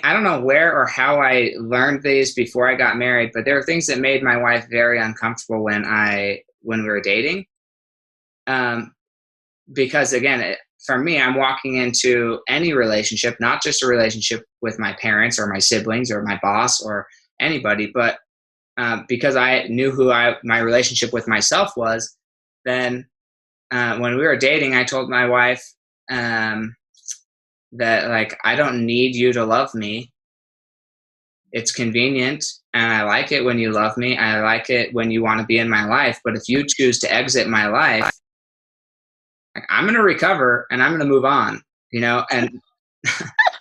I don't know where or how I learned these before I got married, but there are things that made my wife very uncomfortable when we were dating. Because again, for me, I'm walking into any relationship, not just a relationship with my parents or my siblings or my boss or anybody, but because I knew who my relationship with myself was. Then when we were dating, I told my wife that I don't need you to love me. It's convenient, and I like it when you love me. I like it when you want to be in my life. But if you choose to exit my life, I'm going to recover and I'm going to move on, and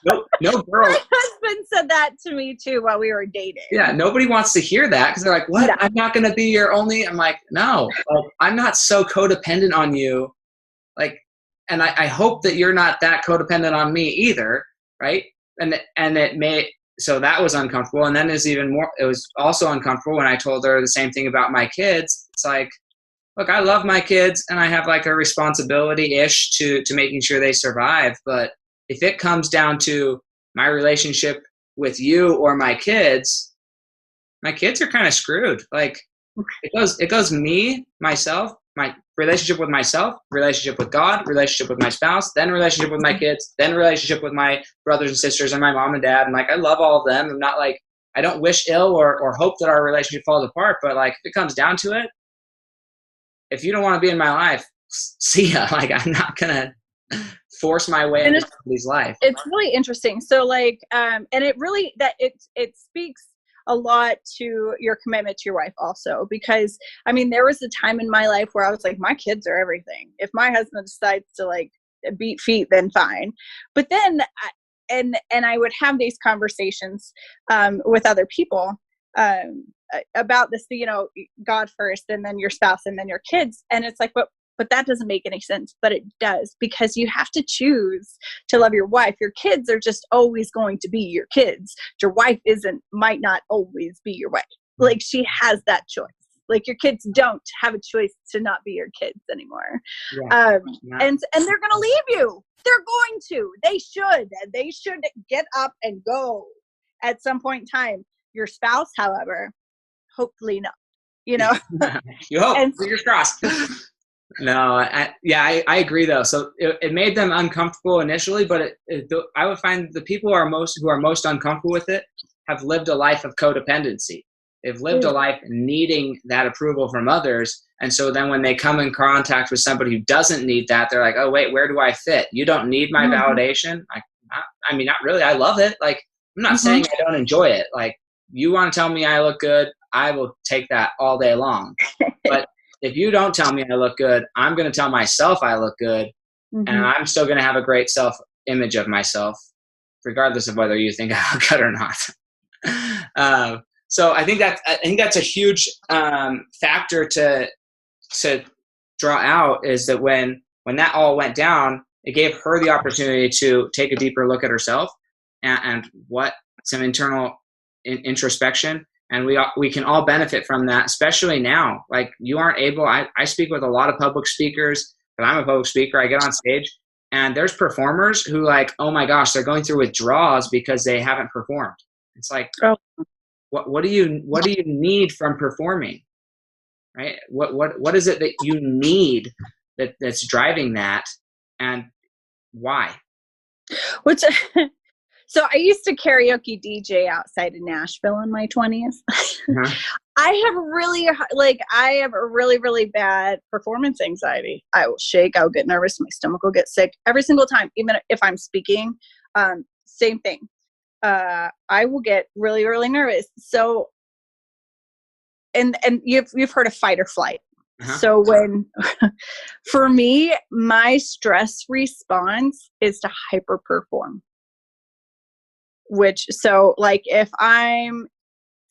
no girl. My husband said that to me too while we were dating. Yeah. Nobody wants to hear that, because they're like, what? No. I'm not going to be your only. I'm like, no, I'm not so codependent on you. And I hope that you're not that codependent on me either. Right. And it so that was uncomfortable. And then it was also uncomfortable when I told her the same thing about my kids. It's like, look, I love my kids and I have like a responsibility-ish to making sure they survive. But if it comes down to my relationship with you or my kids are kind of screwed. Like it goes me, myself, my relationship with myself, relationship with God, relationship with my spouse, then relationship with my kids, then relationship with my brothers and sisters and my mom and dad. And like, I love all of them. I'm not like, I don't wish ill or hope that our relationship falls apart. But like, if it comes down to it, if you don't want to be in my life, see ya. Like, I'm not gonna force my way into somebody's life. It's really interesting. So like, and it really, that it speaks a lot to your commitment to your wife also, because I mean, there was a time in my life where I was like, my kids are everything. If my husband decides to like beat feet, then fine. But then, and I would have these conversations with other people about this, you know, God first, and then your spouse, and then your kids. And it's like, but that doesn't make any sense. But it does, because you have to choose to love your wife. Your kids are just always going to be your kids. Your wife might not always be your wife. Like, she has that choice. Like, your kids don't have a choice to not be your kids anymore. Yeah. And they're going to leave you. They're going to. They should get up and go at some point in time. Your spouse, however, hopefully not. You know. You hope. Fingers crossed. No, I agree though. So it made them uncomfortable initially, but I would find the people who are most uncomfortable with it have lived a life of codependency. They've lived a life needing that approval from others. And so then when they come in contact with somebody who doesn't need that, they're like, oh, wait, where do I fit? You don't need my validation. I mean, not really. I love it. Like, I'm not saying I don't enjoy it. Like, you want to tell me I look good, I will take that all day long. But if you don't tell me I look good, I'm going to tell myself I look good, and I'm still going to have a great self-image of myself, regardless of whether you think I look good or not. So I think that's a huge factor to draw out, is that when that all went down, it gave her the opportunity to take a deeper look at herself and some internal introspection. And we can all benefit from that, especially now. Like, you aren't able, I speak with a lot of public speakers, but I'm a public speaker. I get on stage and there's performers who, like, oh my gosh, they're going through withdrawals because they haven't performed. It's like, what do you need from performing? Right? What is it that you need that's driving that, and why? So I used to karaoke DJ outside of Nashville in my 20s. I have really, really bad performance anxiety. I will shake. I'll get nervous. My stomach will get sick every single time. Even if I'm speaking, same thing. I will get really, really nervous. So, and you've heard of fight or flight. So for me, my stress response is to hyper perform. So like, if I'm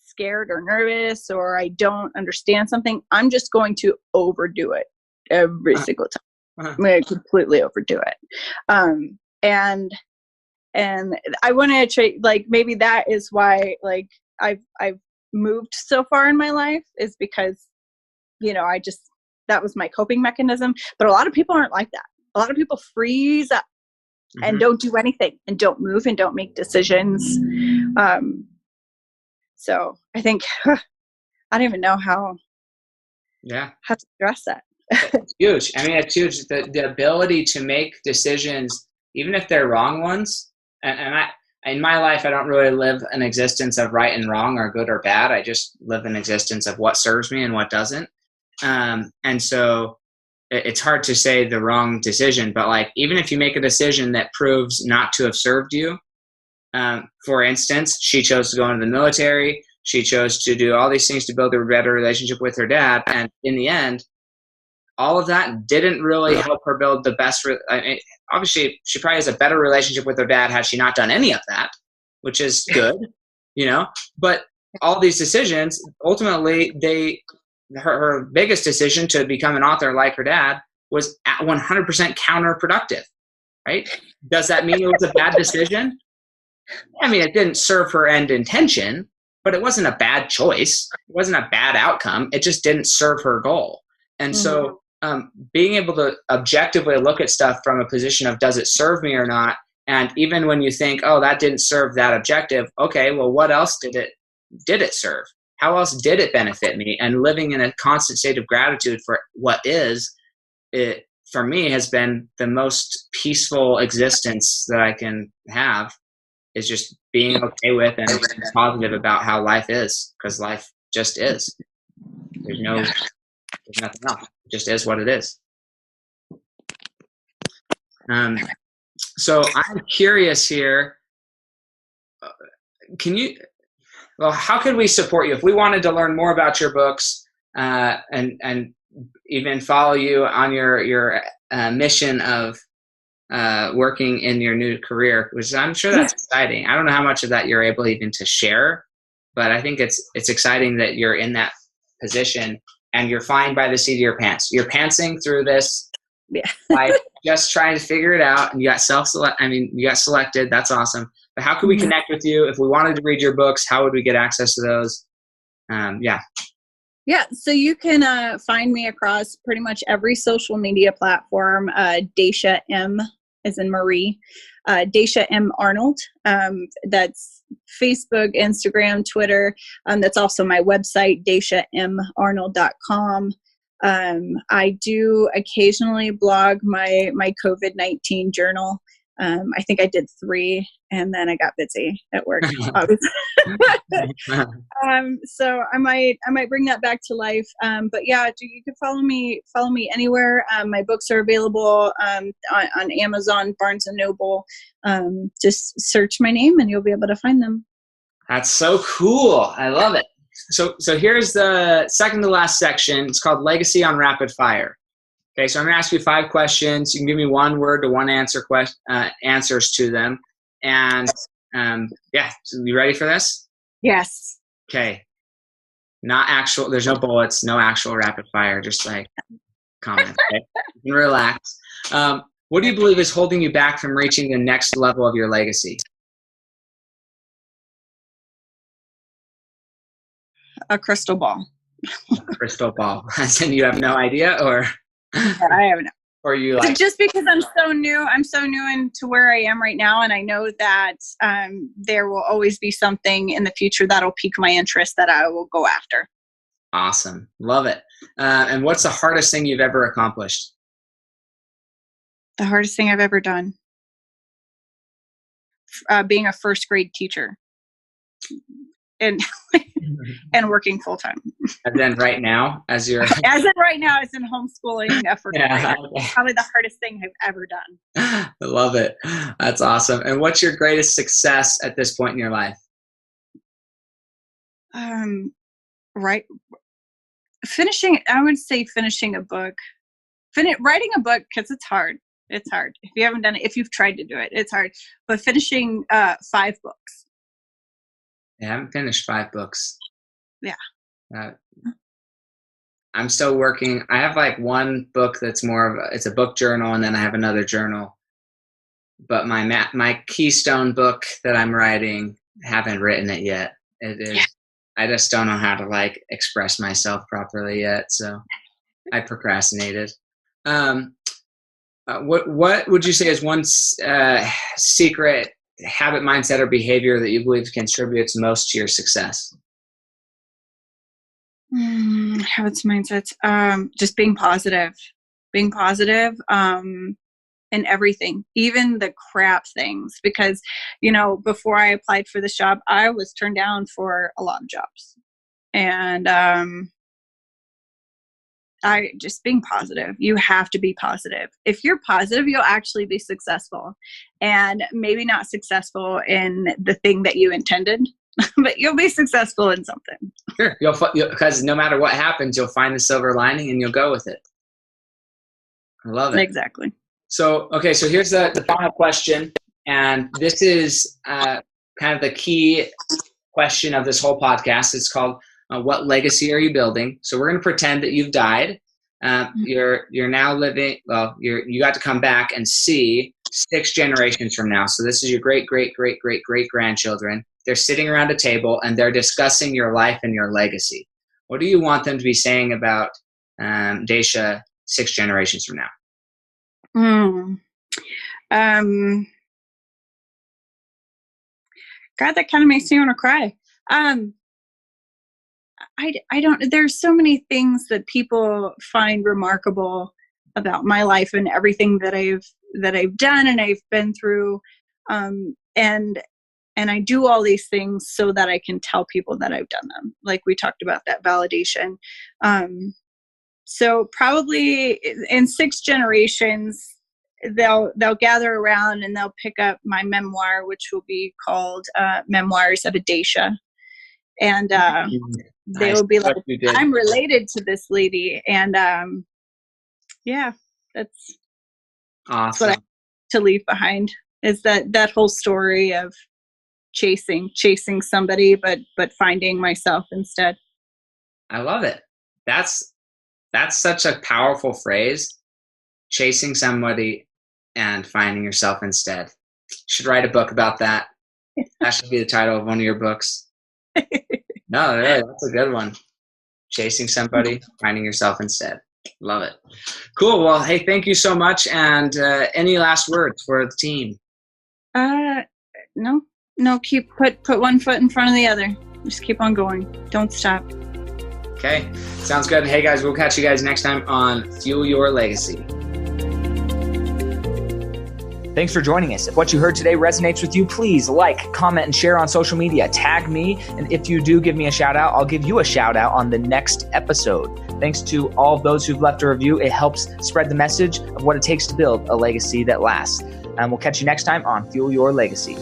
scared or nervous or I don't understand something, I'm just going to overdo it every single time. I'm going to completely overdo it. And I want to like, maybe that is why, like, I've moved so far in my life, is because, you know, that was my coping mechanism. But a lot of people aren't like that. A lot of people freeze up and don't do anything, and don't move, and don't make decisions. So I think I don't even know how to address that. It's huge. I mean, it's huge. The ability to make decisions, even if they're wrong ones. And in my life, I don't really live an existence of right and wrong or good or bad. I just live an existence of what serves me and what doesn't. And so it's hard to say the wrong decision, but like, even if you make a decision that proves not to have served you, for instance, she chose to go into the military. She chose to do all these things to build a better relationship with her dad. And in the end, all of that didn't really help her build the best. Obviously, she probably has a better relationship with her dad had she not done any of that, which is good, you know. But all these decisions, ultimately, her biggest decision to become an author like her dad was 100% counterproductive, right? Does that mean it was a bad decision? I mean, it didn't serve her end intention, but it wasn't a bad choice. It wasn't a bad outcome. It just didn't serve her goal. And so being able to objectively look at stuff from a position of, does it serve me or not? And even when you think, oh, that didn't serve that objective, okay, well, what else did it serve? How else did it benefit me? And living in a constant state of gratitude for what is, it for me has been the most peaceful existence that I can have, is just being okay with and positive about how life is, because life just is. There's nothing else. It just is what it is. So I'm curious here. How could we support you if we wanted to learn more about your books and even follow you on your mission of working in your new career, which I'm sure that's exciting. I don't know how much of that you're able even to share, but I think it's exciting that you're in that position and you're flying by the seat of your pants. You're pantsing through this, like just trying to figure it out, and you got you got selected. That's awesome. But how could we connect with you if we wanted to read your books? How would we get access to those? Yeah, so you can find me across pretty much every social media platform. Dacia M, as in Marie, Dacia M Arnold. That's Facebook, Instagram, Twitter. That's also my website, daciamarnold.com. I do occasionally blog my COVID-19 journal. I think I did 3, and then I got busy at work. So I might bring that back to life. But yeah, you can follow me anywhere. My books are available on Amazon, Barnes and Noble. Just search my name and you'll be able to find them. That's so cool. I love it. So here's the second to last section. It's called Legacy on Rapid Fire. Okay, so I'm going to ask you 5 questions. You can give me 1 word to 1 answer answers to them. And so you ready for this? Yes. Okay. There's no bullets, no actual rapid fire, just like comments. Okay? You can relax. What do you believe is holding you back from reaching the next level of your legacy? A crystal ball. Crystal ball. As in you have no idea, or? I have no. Or you like? Just because I'm so new into where I am right now, and I know that there will always be something in the future that'll pique my interest that I will go after. Awesome. Love it. And what's the hardest thing you've ever accomplished? The hardest thing I've ever done? Being a first grade teacher. And working full time. And then right now, as in homeschooling effort. Yeah, okay. Probably the hardest thing I've ever done. I love it. That's awesome. And what's your greatest success at this point in your life? Finishing a book. Writing a book, because it's hard. It's hard. If you haven't done it, if you've tried to do it, it's hard. But finishing 5 books. I haven't finished 5 books. Yeah. I'm still working. I have like 1 book that's it's a book journal, and then I have another journal. But my keystone book that I'm writing, haven't written it yet. It is. Yeah. I just don't know how to like express myself properly yet, so I procrastinated. What would you say is one secret habit, mindset, or behavior that you believe contributes most to your success? Habits, mindsets. Just being positive in everything, even the crap things, because, before I applied for this job, I was turned down for a lot of jobs, and just being positive. You have to be positive. If you're positive, you'll actually be successful, and maybe not successful in the thing that you intended, but you'll be successful in something. Sure. Because no matter what happens, you'll find the silver lining and you'll go with it. I love it. Exactly. So here's the final question. And this is kind of the key question of this whole podcast. It's called, what legacy are you building? So we're going to pretend that you've died. You're now living, you got to come back and see 6 generations from now, so this is your great, great, great, great, great grandchildren. They're sitting around a table and they're discussing your life and your legacy. What do you want them to be saying about Dacia 6 generations from now? God, that kind of makes me want to cry. I don't, there's so many things that people find remarkable about my life and everything that I've done and I've been through. And I do all these things so that I can tell people that I've done them. Like we talked about that validation. So probably in 6 generations, they'll gather around and they'll pick up my memoir, which will be called Memoirs of a Dacia. And they will be like, I'm related to this lady. And yeah, that's awesome. That's what I have to leave behind, is that whole story of chasing somebody, but finding myself instead. I love it. That's such a powerful phrase. Chasing somebody and finding yourself instead. You should write a book about that. That should be the title of one of your books. No, really, that's a good one. Chasing somebody, finding yourself instead. Love it. Cool. Well, hey, thank you so much. And any last words for the team? No. Put one foot in front of the other. Just keep on going. Don't stop. Okay. Sounds good. Hey guys, we'll catch you guys next time on Fuel Your Legacy. Thanks for joining us. If what you heard today resonates with you, please like, comment, and share on social media. Tag me, and if you do give me a shout out, I'll give you a shout out on the next episode. Thanks to all of those who've left a review. It helps spread the message of what it takes to build a legacy that lasts. And we'll catch you next time on Fuel Your Legacy.